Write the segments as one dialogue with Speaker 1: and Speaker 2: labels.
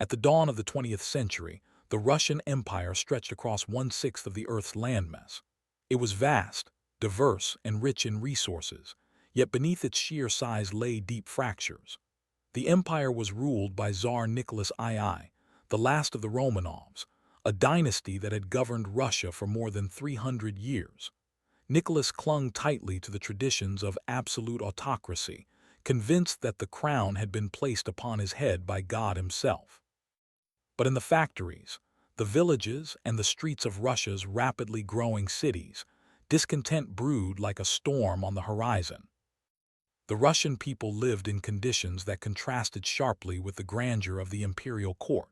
Speaker 1: At the dawn of the 20th century, the Russian Empire stretched across one-sixth of the Earth's landmass. It was vast, diverse, and rich in resources, yet beneath its sheer size lay deep fractures. The empire was ruled by Tsar Nicholas II, the last of the Romanovs, a dynasty that had governed Russia for more than 300 years. Nicholas clung tightly to the traditions of absolute autocracy, convinced that the crown had been placed upon his head by God himself. But in the factories, the villages, and the streets of Russia's rapidly growing cities, discontent brewed like a storm on the horizon. The Russian people lived in conditions that contrasted sharply with the grandeur of the imperial court.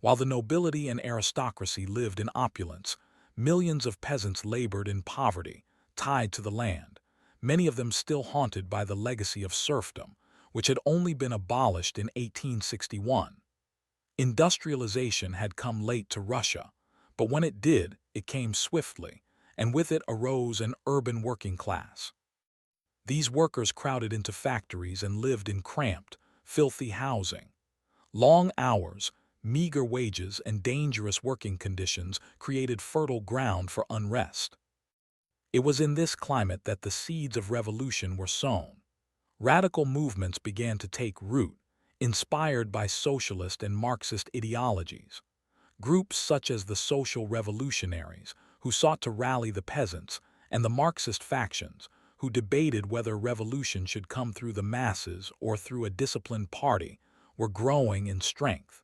Speaker 1: While the nobility and aristocracy lived in opulence, millions of peasants labored in poverty, tied to the land, many of them still haunted by the legacy of serfdom, which had only been abolished in 1861. Industrialization had come late to Russia, but when it did, it came swiftly, and with it arose an urban working class. These workers crowded into factories and lived in cramped, filthy housing. Long hours, meager wages, and dangerous working conditions created fertile ground for unrest. It was in this climate that the seeds of revolution were sown. Radical movements began to take root, inspired by socialist and Marxist ideologies. Groups such as the Social Revolutionaries, who sought to rally the peasants, and the Marxist factions, who debated whether revolution should come through the masses or through a disciplined party, were growing in strength.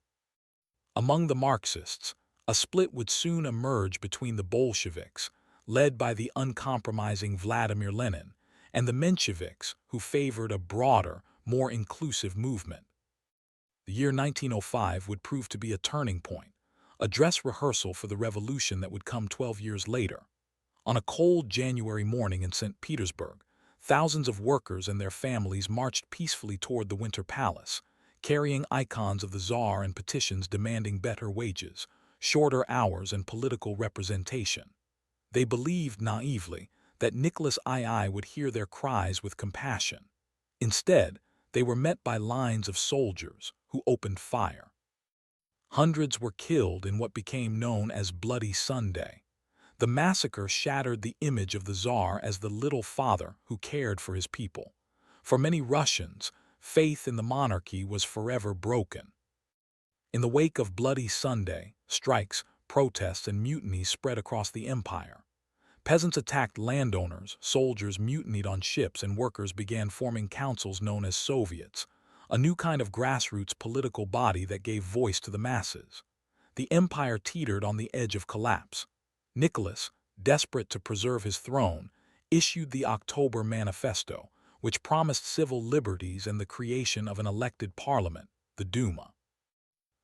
Speaker 1: Among the Marxists, a split would soon emerge between the Bolsheviks, led by the uncompromising Vladimir Lenin, and the Mensheviks, who favored a broader, more inclusive movement. The year 1905 would prove to be a turning point, a dress rehearsal for the revolution that would come 12 years later. On a cold January morning in St. Petersburg, thousands of workers and their families marched peacefully toward the Winter Palace, carrying icons of the Tsar and petitions demanding better wages, shorter hours, and political representation. They believed naively that Nicholas II would hear their cries with compassion. Instead, they were met by lines of soldiers who opened fire. Hundreds were killed in what became known as Bloody Sunday. The massacre shattered the image of the Tsar as the little father who cared for his people. For many Russians, faith in the monarchy was forever broken. In the wake of Bloody Sunday, strikes, protests, and mutinies spread across the empire. Peasants attacked landowners, soldiers mutinied on ships, and workers began forming councils known as Soviets, a new kind of grassroots political body that gave voice to the masses. The empire teetered on the edge of collapse. Nicholas, desperate to preserve his throne, issued the October Manifesto, which promised civil liberties and the creation of an elected parliament, the Duma.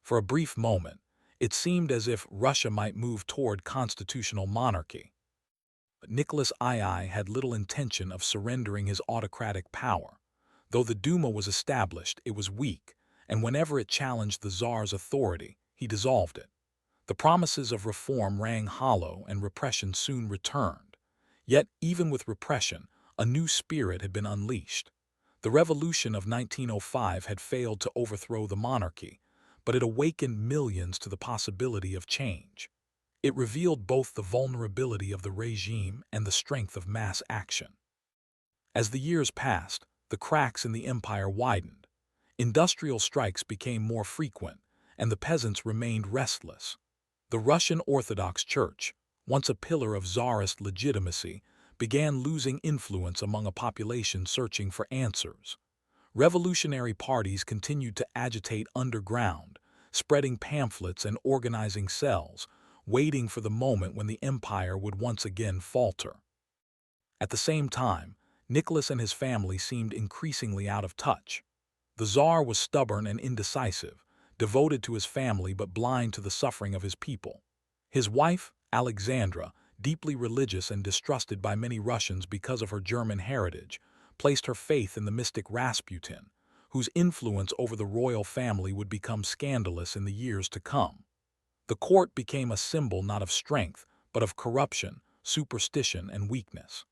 Speaker 1: For a brief moment, it seemed as if Russia might move toward constitutional monarchy. But Nicholas II had little intention of surrendering his autocratic power. Though the Duma was established, it was weak, and whenever it challenged the Tsar's authority, he dissolved it. The promises of reform rang hollow, and repression soon returned. Yet, even with repression, a new spirit had been unleashed. The revolution of 1905 had failed to overthrow the monarchy, but it awakened millions to the possibility of change. It revealed both the vulnerability of the regime and the strength of mass action. As the years passed, the cracks in the empire widened. Industrial strikes became more frequent, and the peasants remained restless. The Russian Orthodox Church, once a pillar of Tsarist legitimacy, began losing influence among a population searching for answers. Revolutionary parties continued to agitate underground, spreading pamphlets and organizing cells, waiting for the moment when the empire would once again falter. At the same time, Nicholas and his family seemed increasingly out of touch. The Tsar was stubborn and indecisive, devoted to his family but blind to the suffering of his people. His wife, Alexandra, deeply religious and distrusted by many Russians because of her German heritage, placed her faith in the mystic Rasputin, whose influence over the royal family would become scandalous in the years to come. The court became a symbol not of strength, but of corruption, superstition, and weakness.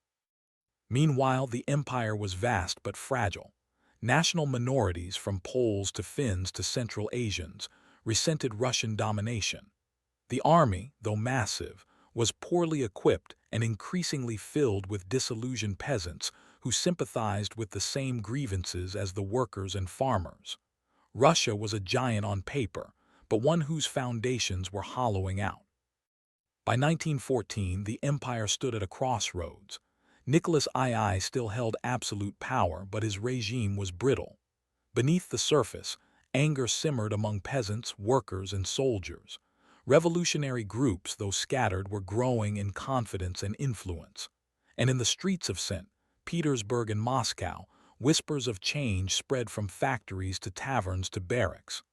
Speaker 1: Meanwhile, the empire was vast but fragile. National minorities, from Poles to Finns to Central Asians, resented Russian domination. The army, though massive, was poorly equipped and increasingly filled with disillusioned peasants who sympathized with the same grievances as the workers and farmers. Russia was a giant on paper, but one whose foundations were hollowing out. By 1914, the empire stood at a crossroads. Nicholas II still held absolute power, but his regime was brittle. Beneath the surface, anger simmered among peasants, workers, and soldiers. Revolutionary groups, though scattered, were growing in confidence and influence. And in the streets of St. Petersburg and Moscow, whispers of change spread from factories to taverns to barracks.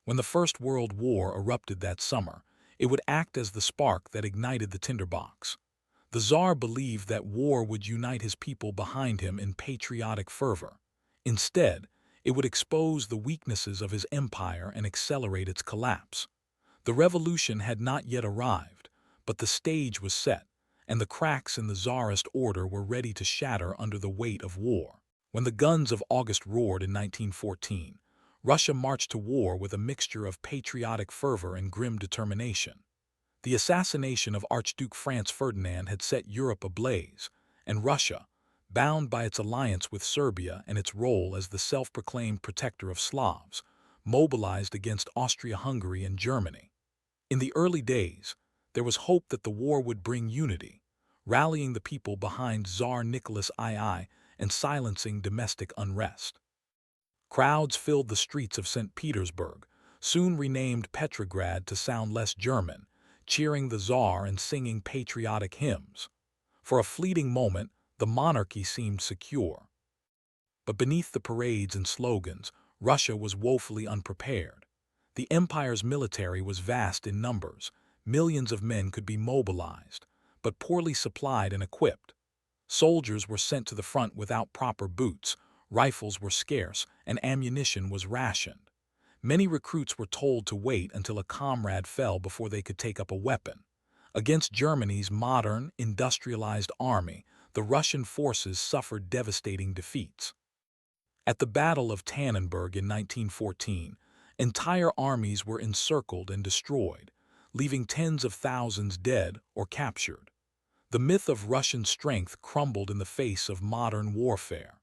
Speaker 1: When the First World War erupted that summer, it would act as the spark that ignited the tinderbox. The Tsar believed that war would unite his people behind him in patriotic fervor. Instead, it would expose the weaknesses of his empire and accelerate its collapse. The revolution had not yet arrived, but the stage was set, and the cracks in the Tsarist order were ready to shatter under the weight of war. When the guns of August roared in 1914, Russia marched to war with a mixture of patriotic fervor and grim determination. The assassination of Archduke Franz Ferdinand had set Europe ablaze, and Russia, bound by its alliance with Serbia and its role as the self-proclaimed protector of Slavs, mobilized against Austria-Hungary and Germany. In the early days, there was hope that the war would bring unity, rallying the people behind Tsar Nicholas II and silencing domestic unrest. Crowds filled the streets of St. Petersburg, soon renamed Petrograd to sound less German, cheering the Tsar and singing patriotic hymns. For a fleeting moment, the monarchy seemed secure. But beneath the parades and slogans, Russia was woefully unprepared. The empire's military was vast in numbers. Millions of men could be mobilized, but poorly supplied and equipped. Soldiers were sent to the front without proper boots, rifles were scarce, and ammunition was rationed. Many recruits were told to wait until a comrade fell before they could take up a weapon. Against Germany's modern, industrialized army, the Russian forces suffered devastating defeats. At the Battle of Tannenberg in 1914, entire armies were encircled and destroyed, leaving tens of thousands dead or captured. The myth of Russian strength crumbled in the face of modern warfare.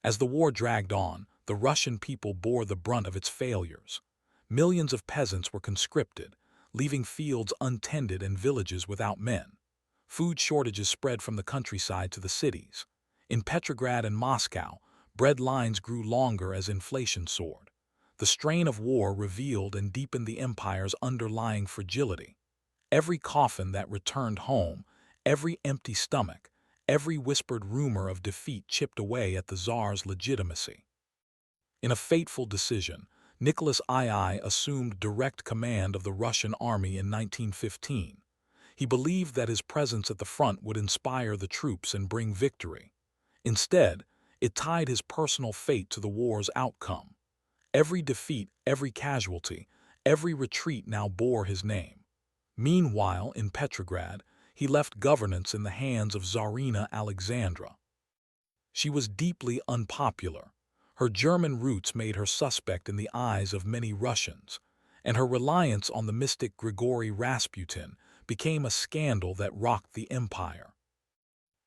Speaker 1: As the war dragged on, the Russian people bore the brunt of its failures. Millions of peasants were conscripted, leaving fields untended and villages without men. Food shortages spread from the countryside to the cities. In Petrograd and Moscow, bread lines grew longer as inflation soared. The strain of war revealed and deepened the empire's underlying fragility. Every coffin that returned home, every empty stomach, every whispered rumor of defeat chipped away at the Tsar's legitimacy. In a fateful decision, Nicholas II assumed direct command of the Russian army in 1915. He believed that his presence at the front would inspire the troops and bring victory. Instead, it tied his personal fate to the war's outcome. Every defeat, every casualty, every retreat now bore his name. Meanwhile, in Petrograd, he left governance in the hands of Tsarina Alexandra. She was deeply unpopular. Her German roots made her suspect in the eyes of many Russians, and her reliance on the mystic Grigory Rasputin became a scandal that rocked the empire.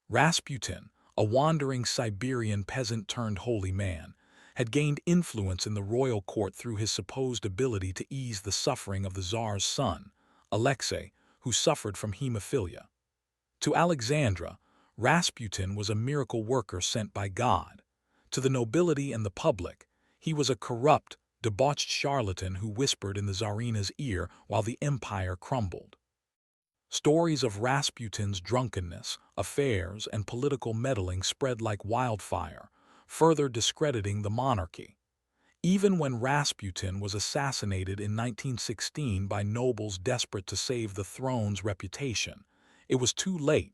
Speaker 1: Rasputin, a wandering Siberian peasant turned holy man, had gained influence in the royal court through his supposed ability to ease the suffering of the Tsar's son, Alexei, who suffered from hemophilia. To Alexandra, Rasputin was a miracle worker sent by God. To the nobility and the public, he was a corrupt, debauched charlatan who whispered in the Tsarina's ear while the empire crumbled. Stories of Rasputin's drunkenness, affairs, and political meddling spread like wildfire, further discrediting the monarchy. Even when Rasputin was assassinated in 1916 by nobles desperate to save the throne's reputation, it was too late.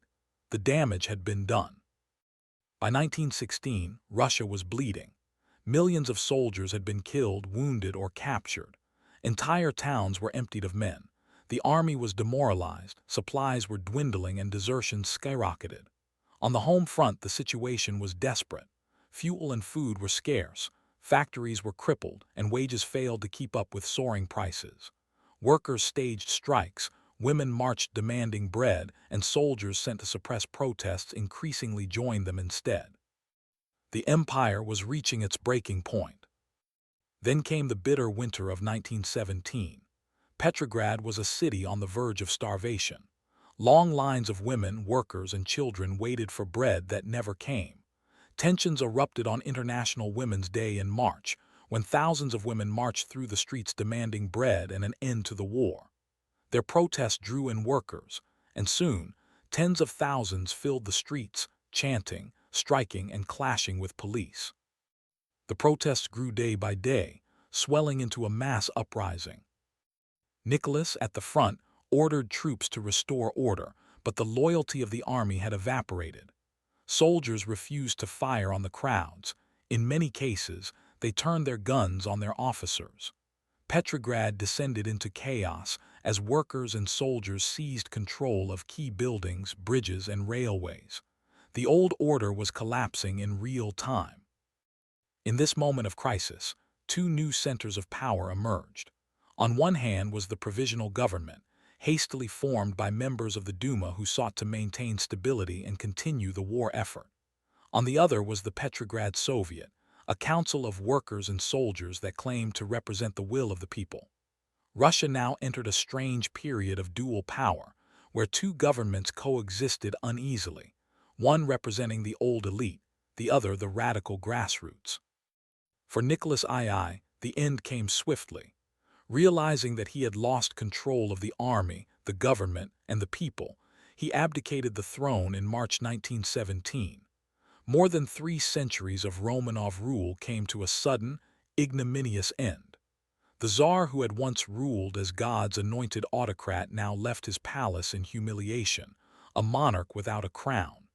Speaker 1: The damage had been done. By 1916, Russia was bleeding. Millions of soldiers had been killed, wounded, or captured. Entire towns were emptied of men. The army was demoralized, supplies were dwindling, and desertion skyrocketed. On the home front, the situation was desperate. Fuel and food were scarce. Factories were crippled, and wages failed to keep up with soaring prices. Workers staged strikes, women marched demanding bread, and soldiers sent to suppress protests increasingly joined them instead. The empire was reaching its breaking point. Then came the bitter winter of 1917. Petrograd was a city on the verge of starvation. Long lines of women, workers, and children waited for bread that never came. Tensions erupted on International Women's Day in March, when thousands of women marched through the streets demanding bread and an end to the war. Their protests drew in workers, and soon, tens of thousands filled the streets, chanting, striking, and clashing with police. The protests grew day by day, swelling into a mass uprising. Nicholas, at the front, ordered troops to restore order, but the loyalty of the army had evaporated. Soldiers refused to fire on the crowds. In many cases, they turned their guns on their officers. Petrograd descended into chaos as workers and soldiers seized control of key buildings, bridges, and railways. The old order was collapsing in real time. In this moment of crisis, two new centers of power emerged. On one hand was the provisional government, hastily formed by members of the Duma who sought to maintain stability and continue the war effort. On the other was the Petrograd Soviet, a council of workers and soldiers that claimed to represent the will of the people. Russia now entered a strange period of dual power, where two governments coexisted uneasily, one representing the old elite, the other the radical grassroots. For Nicholas II, the end came swiftly. Realizing that he had lost control of the army, the government, and the people, he abdicated the throne in March 1917. More than 3 centuries of Romanov rule came to a sudden, ignominious end. The Tsar, who had once ruled as God's anointed autocrat, now left his palace in humiliation, a monarch without a crown.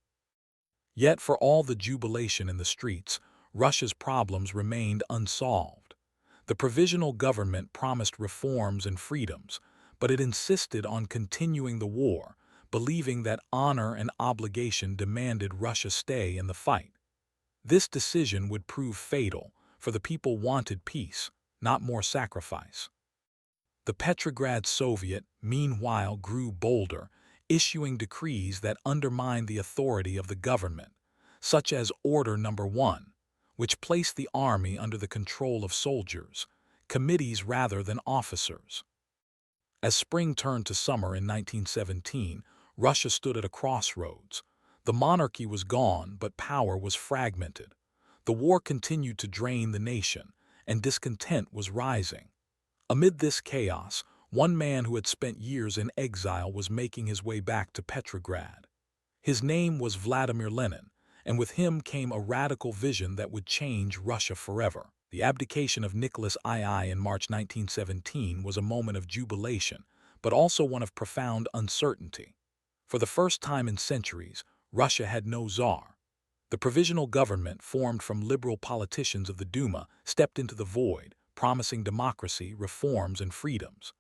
Speaker 1: Yet for all the jubilation in the streets, Russia's problems remained unsolved. The provisional government promised reforms and freedoms, but it insisted on continuing the war, believing that honor and obligation demanded Russia stay in the fight. This decision would prove fatal, for the people wanted peace, not more sacrifice. The Petrograd Soviet, meanwhile, grew bolder, issuing decrees that undermined the authority of the government, such as Order No. 1, which placed the army under the control of soldiers, committees rather than officers. As spring turned to summer in 1917, Russia stood at a crossroads. The monarchy was gone, but power was fragmented. The war continued to drain the nation, and discontent was rising. Amid this chaos, one man who had spent years in exile was making his way back to Petrograd. His name was Vladimir Lenin, and with him came a radical vision that would change Russia forever. The abdication of Nicholas II in March 1917 was a moment of jubilation, but also one of profound uncertainty. For the first time in centuries, Russia had no czar. The provisional government, formed from liberal politicians of the Duma, stepped into the void, promising democracy, reforms, and freedoms.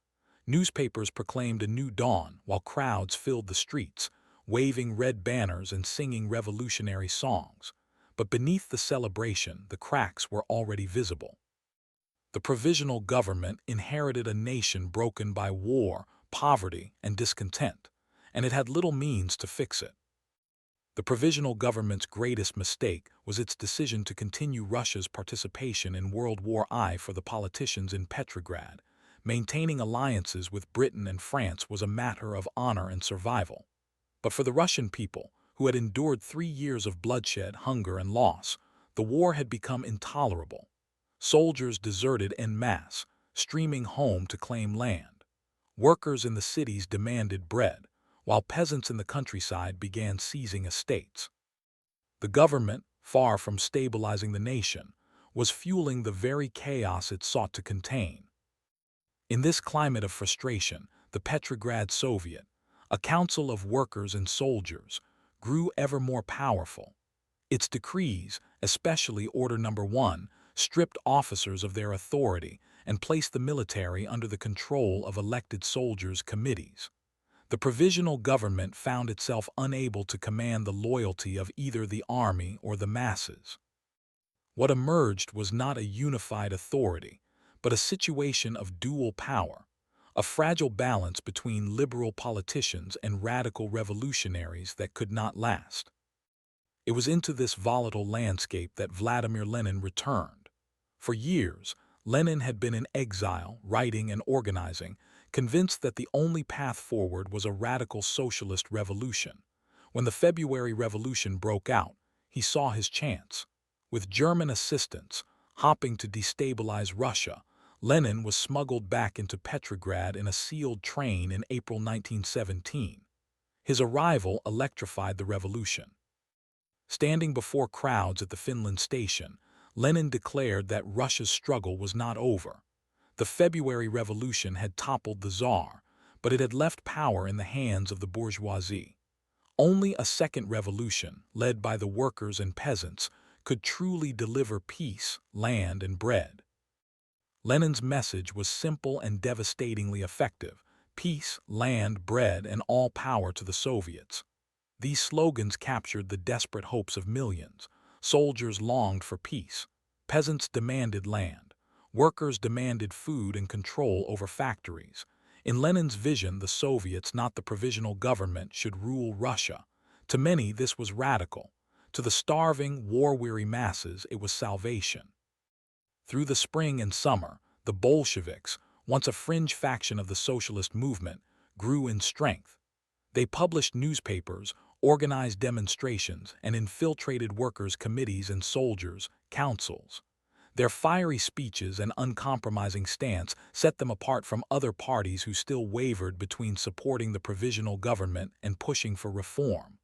Speaker 1: Newspapers proclaimed a new dawn, while crowds filled the streets, waving red banners and singing revolutionary songs. But beneath the celebration, the cracks were already visible. The provisional government inherited a nation broken by war, poverty, and discontent, and it had little means to fix it. The provisional government's greatest mistake was its decision to continue Russia's participation in World War I. For the politicians in Petrograd, maintaining alliances with Britain and France was a matter of honor and survival. But for the Russian people, who had endured 3 years of bloodshed, hunger, and loss, the war had become intolerable. Soldiers deserted en masse, streaming home to claim land. Workers in the cities demanded bread, while peasants in the countryside began seizing estates. The government, far from stabilizing the nation, was fueling the very chaos it sought to contain. In this climate of frustration, the Petrograd Soviet, a council of workers and soldiers, grew ever more powerful. Its decrees, especially Order No. 1, stripped officers of their authority and placed the military under the control of elected soldiers' committees. The provisional government found itself unable to command the loyalty of either the army or the masses. What emerged was not a unified authority, but a situation of dual power, a fragile balance between liberal politicians and radical revolutionaries that could not last. It was into this volatile landscape that Vladimir Lenin returned. For years, Lenin had been in exile, writing and organizing, convinced that the only path forward was a radical socialist revolution. When the February Revolution broke out, he saw his chance. With German assistance, hopping to destabilize Russia, Lenin was smuggled back into Petrograd in a sealed train in April 1917. His arrival electrified the revolution. Standing before crowds at the Finland station, Lenin declared that Russia's struggle was not over. The February Revolution had toppled the Tsar, but it had left power in the hands of the bourgeoisie. Only a second revolution, led by the workers and peasants, could truly deliver peace, land, and bread. Lenin's message was simple and devastatingly effective: peace, land, bread, and all power to the Soviets. These slogans captured the desperate hopes of millions. Soldiers longed for peace. Peasants demanded land. Workers demanded food and control over factories. In Lenin's vision, the Soviets, not the provisional government, should rule Russia. To many, this was radical. To the starving, war-weary masses, it was salvation. Through the spring and summer, the Bolsheviks, once a fringe faction of the socialist movement, grew in strength. They published newspapers, organized demonstrations, and infiltrated workers' committees and soldiers' councils. Their fiery speeches and uncompromising stance set them apart from other parties who still wavered between supporting the provisional government and pushing for reform.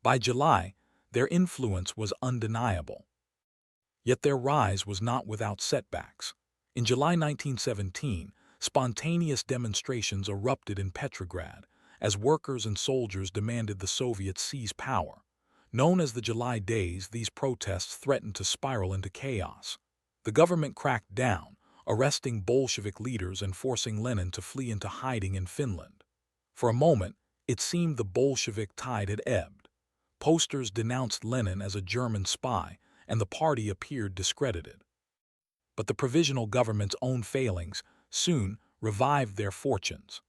Speaker 1: By July, their influence was undeniable. Yet their rise was not without setbacks. In July 1917, spontaneous demonstrations erupted in Petrograd, as workers and soldiers demanded the Soviets seize power. Known as the July Days, these protests threatened to spiral into chaos. The government cracked down, arresting Bolshevik leaders and forcing Lenin to flee into hiding in Finland. For a moment, it seemed the Bolshevik tide had ebbed. Posters denounced Lenin as a German spy, and the party appeared discredited. But the provisional government's own failings soon revived their fortunes.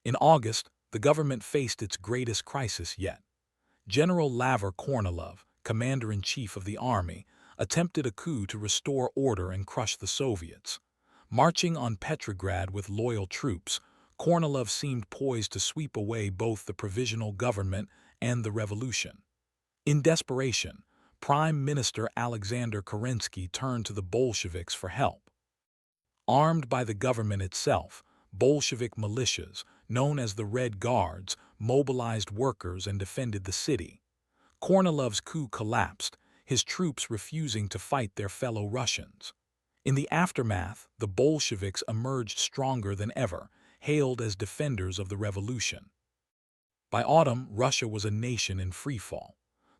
Speaker 1: In August, the government faced its greatest crisis yet. General Lavr Kornilov, commander-in-chief of the army, attempted a coup to restore order and crush the Soviets. Marching on Petrograd with loyal troops, Kornilov seemed poised to sweep away both the provisional government and the revolution. In desperation, Prime Minister Alexander Kerensky turned to the Bolsheviks for help. Armed by the government itself, Bolshevik militias, known as the Red Guards, mobilized workers and defended the city. Kornilov's coup collapsed, his troops refusing to fight their fellow Russians. In the aftermath, the Bolsheviks emerged stronger than ever, hailed as defenders of the revolution. By autumn, Russia was a nation in freefall.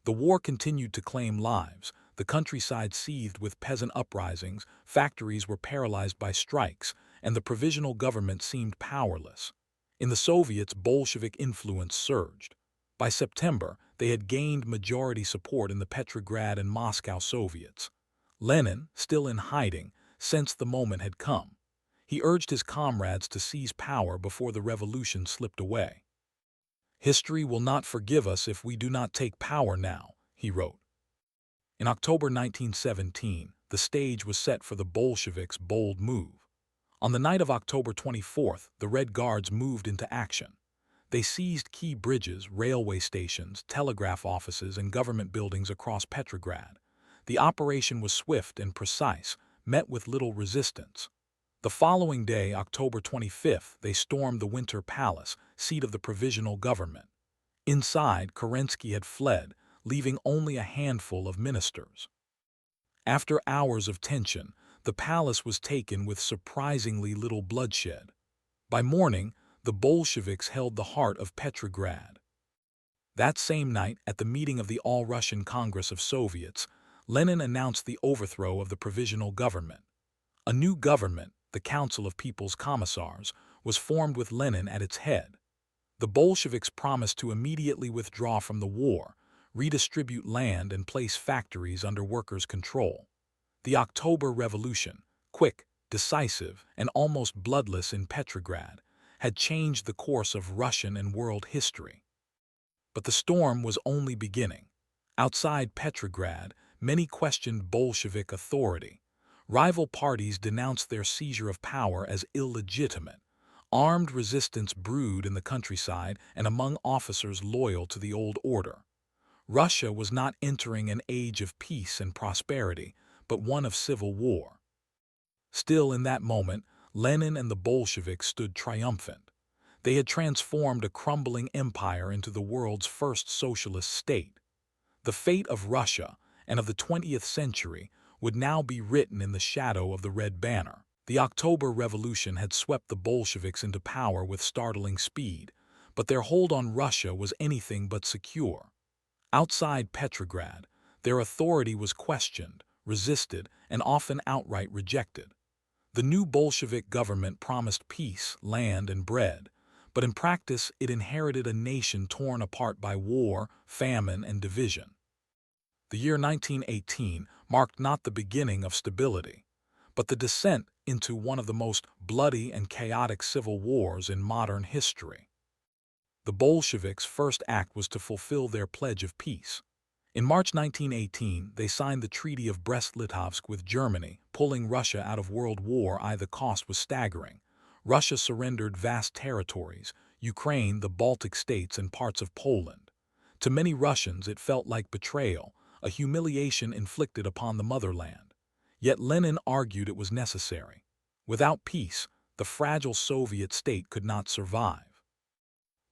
Speaker 1: The war continued to claim lives. The countryside seethed with peasant uprisings, factories were paralyzed by strikes, and the provisional government seemed powerless. In the Soviets, Bolshevik influence surged. By September, they had gained majority support in the Petrograd and Moscow Soviets. Lenin, still in hiding, sensed the moment had come. He urged his comrades to seize power before the revolution slipped away. "History will not forgive us if we do not take power now," he wrote. In October 1917, the stage was set for the Bolsheviks' bold move. On the night of October 24th, the Red Guards moved into action. They seized key bridges, railway stations, telegraph offices, and government buildings across Petrograd. The operation was swift and precise, met with little resistance. The following day, October 25th, they stormed the Winter Palace, seat of the provisional government. Inside, Kerensky had fled, leaving only a handful of ministers. After hours of tension, the palace was taken with surprisingly little bloodshed. By morning, the Bolsheviks held the heart of Petrograd. That same night, at the meeting of the All-Russian Congress of Soviets, Lenin announced the overthrow of the provisional government. A new government, the Council of People's Commissars, was formed with Lenin at its head. The Bolsheviks promised to immediately withdraw from the war, redistribute land, and place factories under workers' control. The October Revolution, quick, decisive, and almost bloodless in Petrograd, had changed the course of Russian and world history. But the storm was only beginning. Outside Petrograd, many questioned Bolshevik authority. Rival parties denounced their seizure of power as illegitimate. Armed resistance brewed in the countryside and among officers loyal to the old order. Russia was not entering an age of peace and prosperity, but one of civil war. Still, in that moment, Lenin and the Bolsheviks stood triumphant. They had transformed a crumbling empire into the world's first socialist state. The fate of Russia and of the 20th century would now be written in the shadow of the Red Banner. The October Revolution had swept the Bolsheviks into power with startling speed, but their hold on Russia was anything but secure. Outside Petrograd, their authority was questioned, resisted, and often outright rejected. The new Bolshevik government promised peace, land, and bread, but in practice it inherited a nation torn apart by war, famine, and division. The year 1918 marked not the beginning of stability, but the descent into one of the most bloody and chaotic civil wars in modern history. The Bolsheviks' first act was to fulfill their pledge of peace. In March 1918, they signed the Treaty of Brest-Litovsk with Germany, pulling Russia out of World War I. The cost was staggering. Russia surrendered vast territories, Ukraine, the Baltic states, and parts of Poland. To many Russians, it felt like betrayal, a humiliation inflicted upon the motherland. Yet Lenin argued it was necessary. Without peace, the fragile Soviet state could not survive.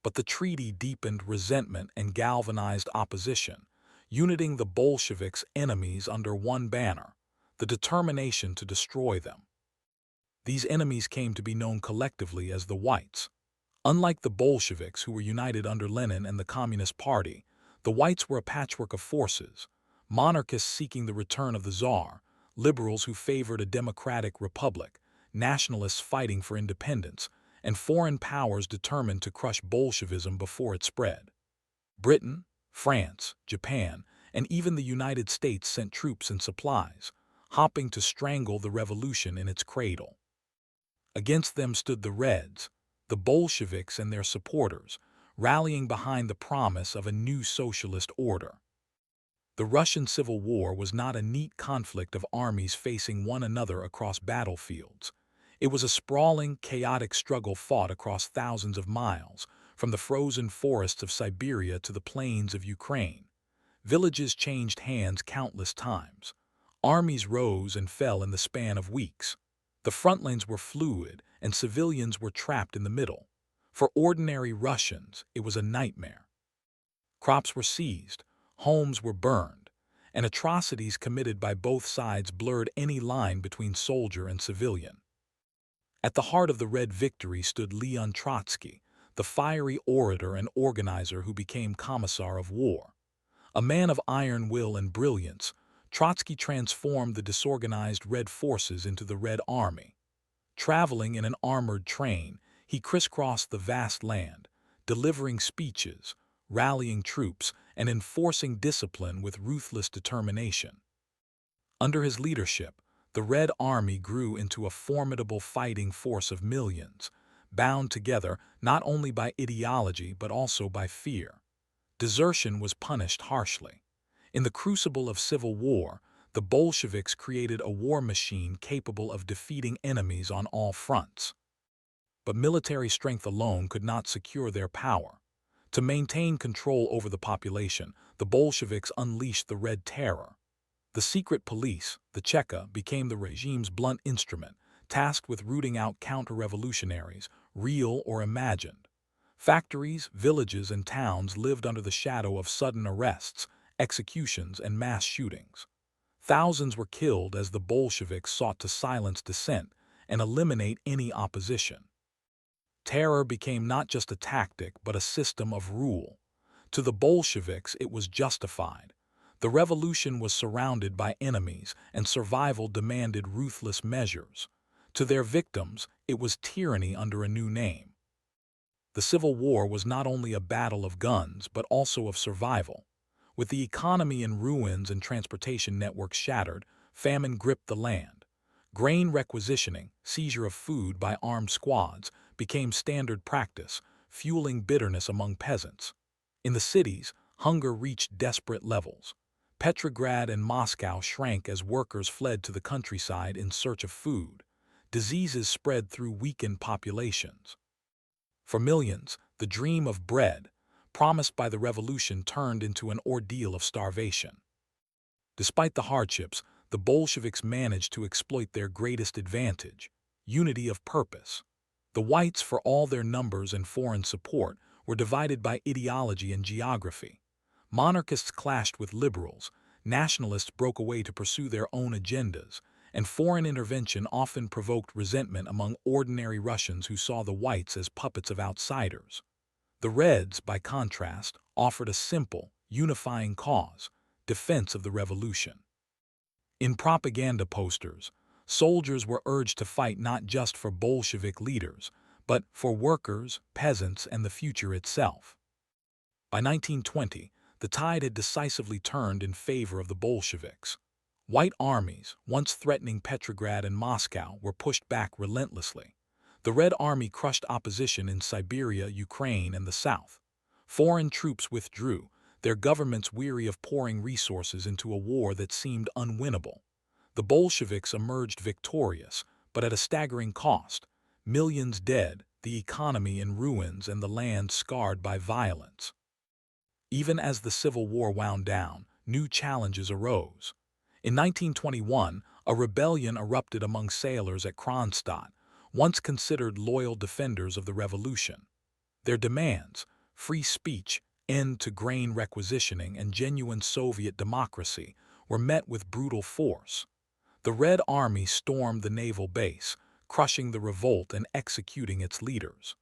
Speaker 1: But the treaty deepened resentment and galvanized opposition, uniting the Bolsheviks' enemies under one banner, the determination to destroy them. These enemies came to be known collectively as the Whites. Unlike the Bolsheviks, who were united under Lenin and the Communist Party, the Whites were a patchwork of forces, monarchists seeking the return of the Tsar, liberals who favored a democratic republic, nationalists fighting for independence, and foreign powers determined to crush Bolshevism before it spread. Britain, France, Japan, and even the United States sent troops and supplies, hoping to strangle the revolution in its cradle. Against them stood the Reds, the Bolsheviks and their supporters, rallying behind the promise of a new socialist order. The Russian Civil War was not a neat conflict of armies facing one another across battlefields. It was a sprawling, chaotic struggle fought across thousands of miles, from the frozen forests of Siberia to the plains of Ukraine. Villages changed hands countless times. Armies rose and fell in the span of weeks. The front lines were fluid, and civilians were trapped in the middle. For ordinary Russians, it was a nightmare. Crops were seized, homes were burned, and atrocities committed by both sides blurred any line between soldier and civilian. At the heart of the Red victory stood Leon Trotsky, the fiery orator and organizer who became Commissar of War. A man of iron will and brilliance, Trotsky transformed the disorganized Red forces into the Red Army. Traveling in an armored train, he crisscrossed the vast land, delivering speeches, rallying troops, and enforcing discipline with ruthless determination. Under his leadership, the Red Army grew into a formidable fighting force of millions, bound together not only by ideology but also by fear. Desertion was punished harshly. In the crucible of civil war, the Bolsheviks created a war machine capable of defeating enemies on all fronts. But military strength alone could not secure their power. To maintain control over the population, the Bolsheviks unleashed the Red Terror. The secret police, the Cheka, became the regime's blunt instrument, tasked with rooting out counter-revolutionaries, real or imagined. Factories, villages, and towns lived under the shadow of sudden arrests, executions, and mass shootings. Thousands were killed as the Bolsheviks sought to silence dissent and eliminate any opposition. Terror became not just a tactic but a system of rule. To the Bolsheviks, it was justified. The revolution was surrounded by enemies, and survival demanded ruthless measures. To their victims, it was tyranny under a new name. The Civil War was not only a battle of guns, but also of survival. With the economy in ruins and transportation networks shattered, famine gripped the land. Grain requisitioning, seizure of food by armed squads, became standard practice, fueling bitterness among peasants. In the cities, hunger reached desperate levels. Petrograd and Moscow shrank as workers fled to the countryside in search of food. Diseases spread through weakened populations. For millions, the dream of bread, promised by the revolution, turned into an ordeal of starvation. Despite the hardships, the Bolsheviks managed to exploit their greatest advantage: unity of purpose. The whites, for all their numbers and foreign support, were divided by ideology and geography. Monarchists clashed with liberals, nationalists broke away to pursue their own agendas, and foreign intervention often provoked resentment among ordinary Russians who saw the whites as puppets of outsiders. The Reds, by contrast, offered a simple, unifying cause: defense of the revolution. In propaganda posters, soldiers were urged to fight not just for Bolshevik leaders, but for workers, peasants, and the future itself. By 1920, the tide had decisively turned in favor of the Bolsheviks. White armies, once threatening Petrograd and Moscow, were pushed back relentlessly. The Red Army crushed opposition in Siberia, Ukraine, and the South. Foreign troops withdrew, their governments weary of pouring resources into a war that seemed unwinnable. The Bolsheviks emerged victorious, but at a staggering cost: millions dead, the economy in ruins, and the land scarred by violence. Even as the Civil War wound down, new challenges arose. In 1921, a rebellion erupted among sailors at Kronstadt, once considered loyal defenders of the revolution. Their demands: free speech, end to grain requisitioning, and genuine Soviet democracy, were met with brutal force. The Red Army stormed the naval base, crushing the revolt and executing its leaders.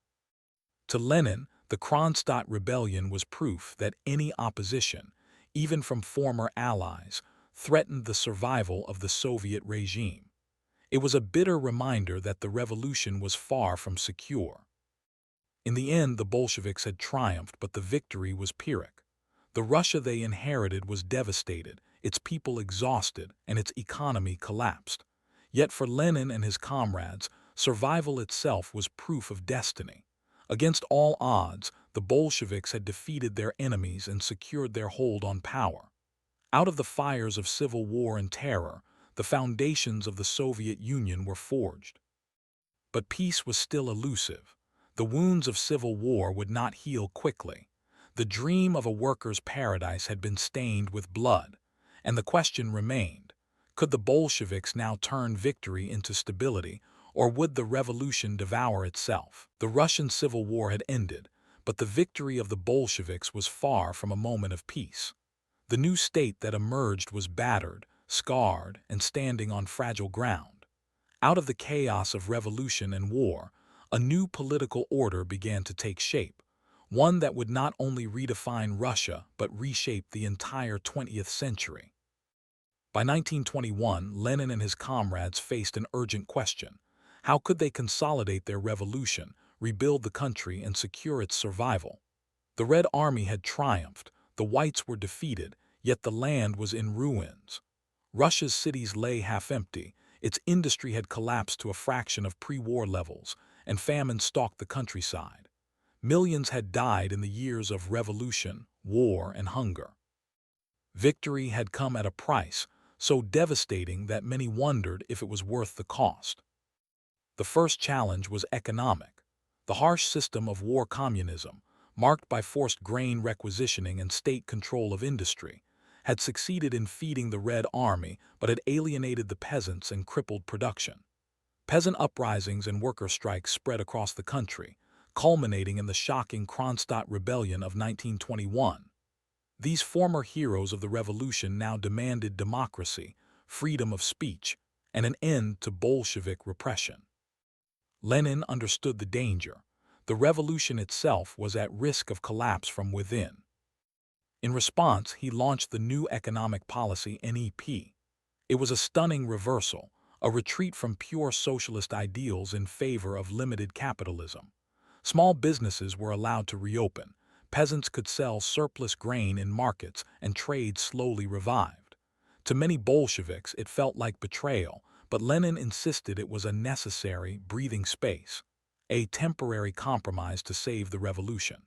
Speaker 1: To Lenin, the Kronstadt rebellion was proof that any opposition, even from former allies, threatened the survival of the Soviet regime. It was a bitter reminder that the revolution was far from secure. In the end, the Bolsheviks had triumphed, but the victory was Pyrrhic. The Russia they inherited was devastated, its people exhausted, and its economy collapsed. Yet for Lenin and his comrades, survival itself was proof of destiny. Against all odds, the Bolsheviks had defeated their enemies and secured their hold on power. Out of the fires of civil war and terror, the foundations of the Soviet Union were forged. But peace was still elusive. The wounds of civil war would not heal quickly. The dream of a worker's paradise had been stained with blood, and the question remained: could the Bolsheviks now turn victory into stability, or would the revolution devour itself? The Russian Civil War had ended, but the victory of the Bolsheviks was far from a moment of peace. The new state that emerged was battered, scarred, and standing on fragile ground. Out of the chaos of revolution and war, a new political order began to take shape, one that would not only redefine Russia but reshape the entire 20th century. By 1921, Lenin and his comrades faced an urgent question: how could they consolidate their revolution, rebuild the country, and secure its survival? The Red Army had triumphed, the whites were defeated, yet the land was in ruins. Russia's cities lay half empty, its industry had collapsed to a fraction of pre-war levels, and famine stalked the countryside. Millions had died in the years of revolution, war, and hunger. Victory had come at a price, so devastating that many wondered if it was worth the cost. The first challenge was economic. The harsh system of war communism, marked by forced grain requisitioning and state control of industry, had succeeded in feeding the Red Army but had alienated the peasants and crippled production. Peasant uprisings and worker strikes spread across the country, culminating in the shocking Kronstadt Rebellion of 1921. These former heroes of the revolution now demanded democracy, freedom of speech, and an end to Bolshevik repression. Lenin understood the danger. The revolution itself was at risk of collapse from within. In response, he launched the new economic policy NEP. It was a stunning reversal, a retreat from pure socialist ideals in favor of limited capitalism. Small businesses were allowed to reopen, peasants could sell surplus grain in markets, and trade slowly revived. To many Bolsheviks, it felt like betrayal, but Lenin insisted it was a necessary breathing space, a temporary compromise to save the revolution.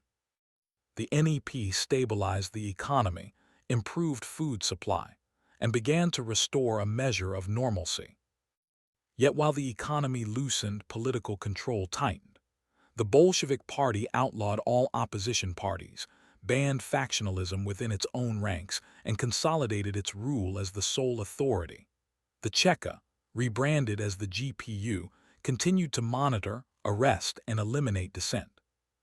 Speaker 1: The NEP stabilized the economy, improved food supply, and began to restore a measure of normalcy. Yet while the economy loosened, political control tightened. The Bolshevik Party outlawed all opposition parties, banned factionalism within its own ranks, and consolidated its rule as the sole authority. The Cheka, rebranded as the GPU, continued to monitor, arrest, and eliminate dissent.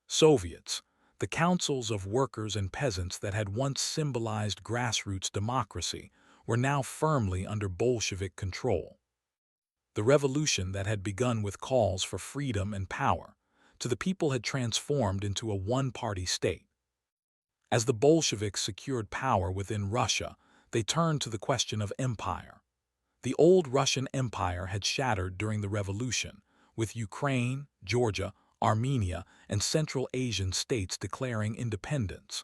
Speaker 1: Soviets, the councils of workers and peasants that had once symbolized grassroots democracy, were now firmly under Bolshevik control. The revolution that had begun with calls for freedom and power to the people had transformed into a one-party state. As the Bolsheviks secured power within Russia, they turned to the question of empire. The old Russian Empire had shattered during the revolution, with Ukraine, Georgia, Armenia, and Central Asian states declaring independence.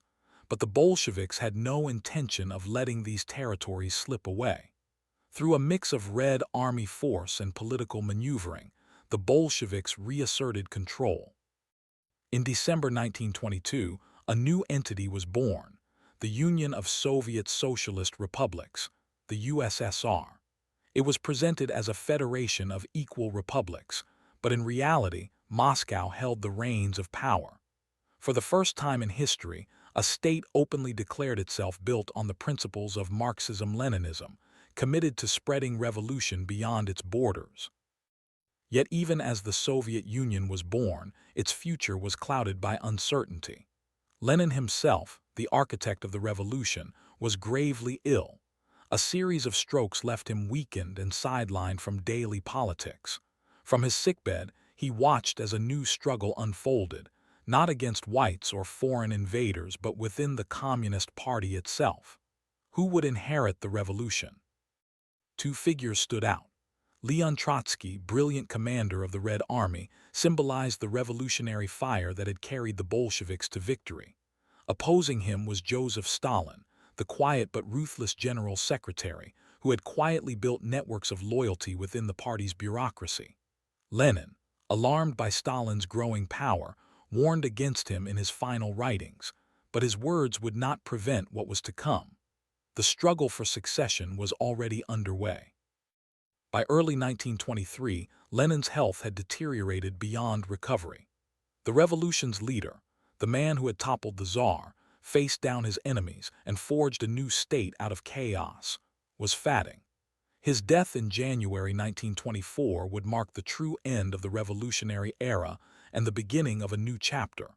Speaker 1: But the Bolsheviks had no intention of letting these territories slip away. Through a mix of Red Army force and political maneuvering, the Bolsheviks reasserted control. In December 1922, a new entity was born, the Union of Soviet Socialist Republics, the USSR. It was presented as a federation of equal republics, but in reality, Moscow held the reins of power. For the first time in history, a state openly declared itself built on the principles of Marxism-Leninism, committed to spreading revolution beyond its borders. Yet even as the Soviet Union was born, its future was clouded by uncertainty. Lenin himself, the architect of the revolution, was gravely ill. A series of strokes left him weakened and sidelined from daily politics. From his sickbed, he watched as a new struggle unfolded, not against whites or foreign invaders but within the Communist Party itself. Who would inherit the revolution? Two figures stood out. Leon Trotsky, brilliant commander of the Red Army, symbolized the revolutionary fire that had carried the Bolsheviks to victory. Opposing him was Joseph Stalin, the quiet but ruthless general secretary, who had quietly built networks of loyalty within the party's bureaucracy. Lenin, alarmed by Stalin's growing power, warned against him in his final writings, but his words would not prevent what was to come. The struggle for succession was already underway. By early 1923, Lenin's health had deteriorated beyond recovery. The revolution's leader, the man who had toppled the Tsar, faced down his enemies and forged a new state out of chaos, was fatting. His death in January 1924 would mark the true end of the revolutionary era and the beginning of a new chapter,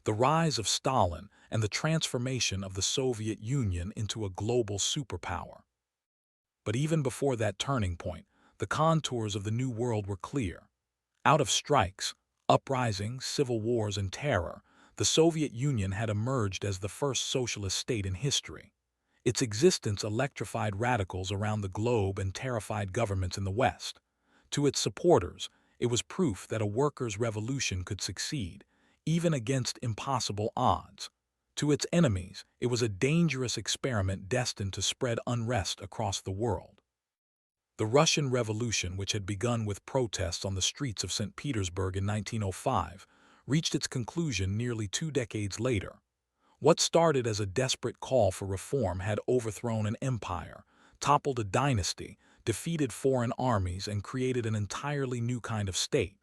Speaker 1: the rise of Stalin and the transformation of the Soviet Union into a global superpower. But even before that turning point, the contours of the new world were clear. Out of strikes, uprisings, civil wars, and terror, the Soviet Union had emerged as the first socialist state in history. Its existence electrified radicals around the globe and terrified governments in the West. To its supporters, it was proof that a workers' revolution could succeed, even against impossible odds. To its enemies, it was a dangerous experiment destined to spread unrest across the world. The Russian Revolution, which had begun with protests on the streets of St. Petersburg in 1905, reached its conclusion nearly 2 decades later. What started as a desperate call for reform had overthrown an empire, toppled a dynasty, defeated foreign armies, and created an entirely new kind of state.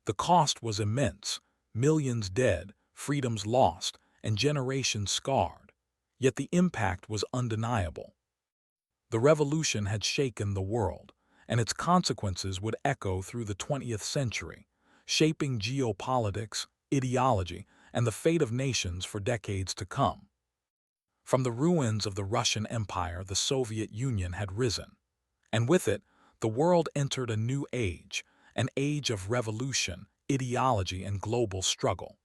Speaker 1: The cost was immense: millions dead, freedoms lost, and generations scarred. Yet the impact was undeniable. The revolution had shaken the world, and its consequences would echo through the 20th century, shaping geopolitics, ideology, and the fate of nations for decades to come. From the ruins of the Russian Empire, the Soviet Union had risen, and with it, the world entered a new age, an age of revolution, ideology, and global struggle.